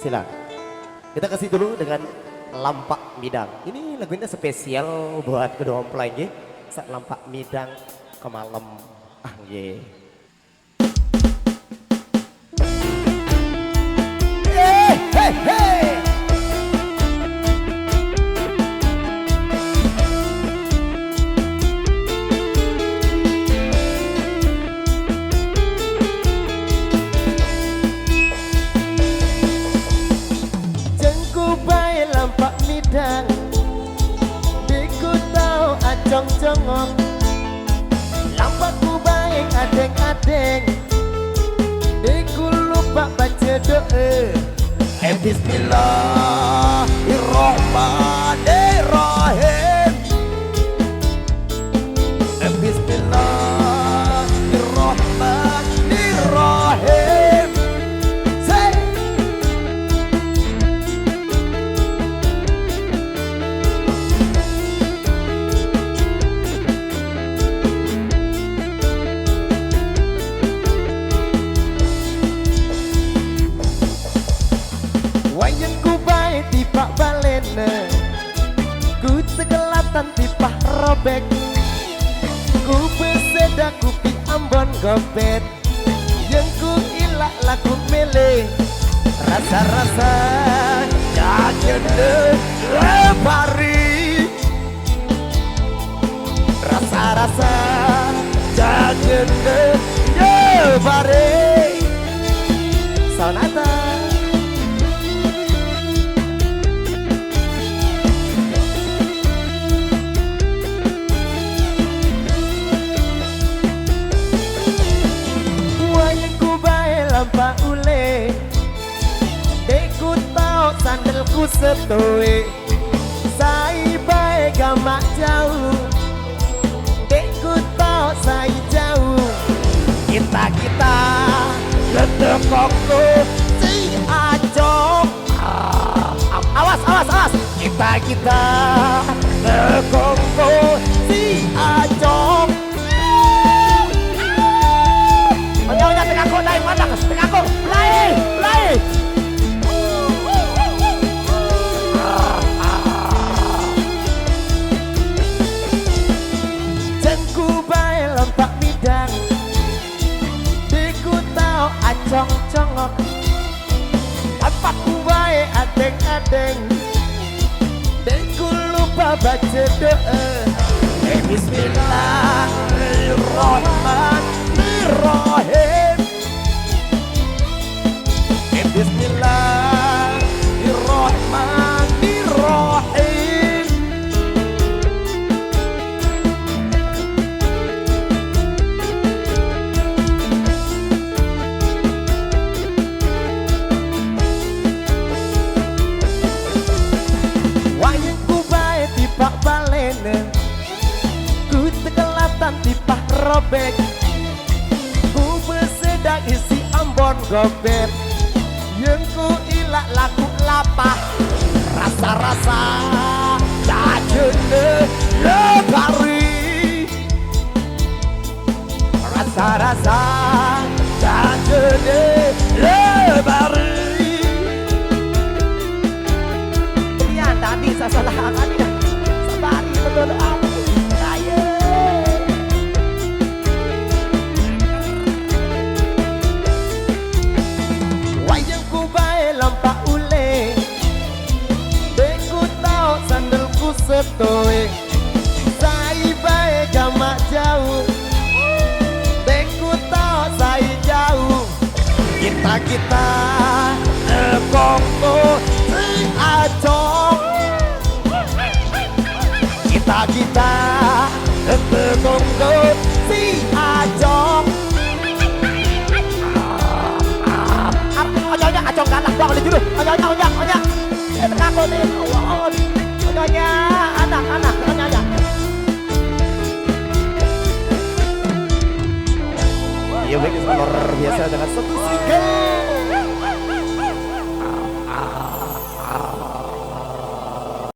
Silakan. Kita kasih dulu dengan Lampak Midang. Ini lagunya spesial buat kedua mempelai nggih. Saat Lampak Midang ke malam. Ah nggih. Hey, hey, hey. Diku tau acong-congong, lampakku baik adeng-adeng. Diku lupa baca doa. Bismillahirrahmanirrahim. Bismillahirrahmanirrahim. Say. Wayangku baik tipak balena, ku tegelatan tipah robek. Ku besedak ku pi Ambon gopet, yang ku ilak laku mele. Rasa-rasa Jangan lepari. Rasa-rasa jangan lepari. sonata. Wayangku bae lampa ule, deku tau sandalku setoe. Sai bae gamak jauh, deku tau sai jauh. Kita Letekokku si acok. Awas, awas, awas. Kita Letekokku si acok. Menyonya tengahku naik mana? Tengahku, belai, belai. Jengku bae lempak midang, diku tau acong-congok. Lampakku bae adeng-adeng, diku lupa baca doa. Bismillahirrahmanirrahim. Bismillahirrahmanirrahim. Wayangku bae tipak balena, ku tegelatan tipah robek. Ku besedak isi Ambon gobet, yang ku ilak laku lapah. Rasa-rasa jangan lepari. Rasa-rasa jangan lepari. Iya tadi saya salah kali ya. Sabari betul aku. Ayo. Wayangku bae lampak ule, deku tau sandalku setoe. Sai bae gamak jauh, deku tau sai jauh. Kita Lekokku si acok. Kita Lekokku si acok. Onyonya acong galak bang oleh juru. Onyonya. Tengahku nih. Onyonya anak onyonya. Ya baik, luar biasa dengan satu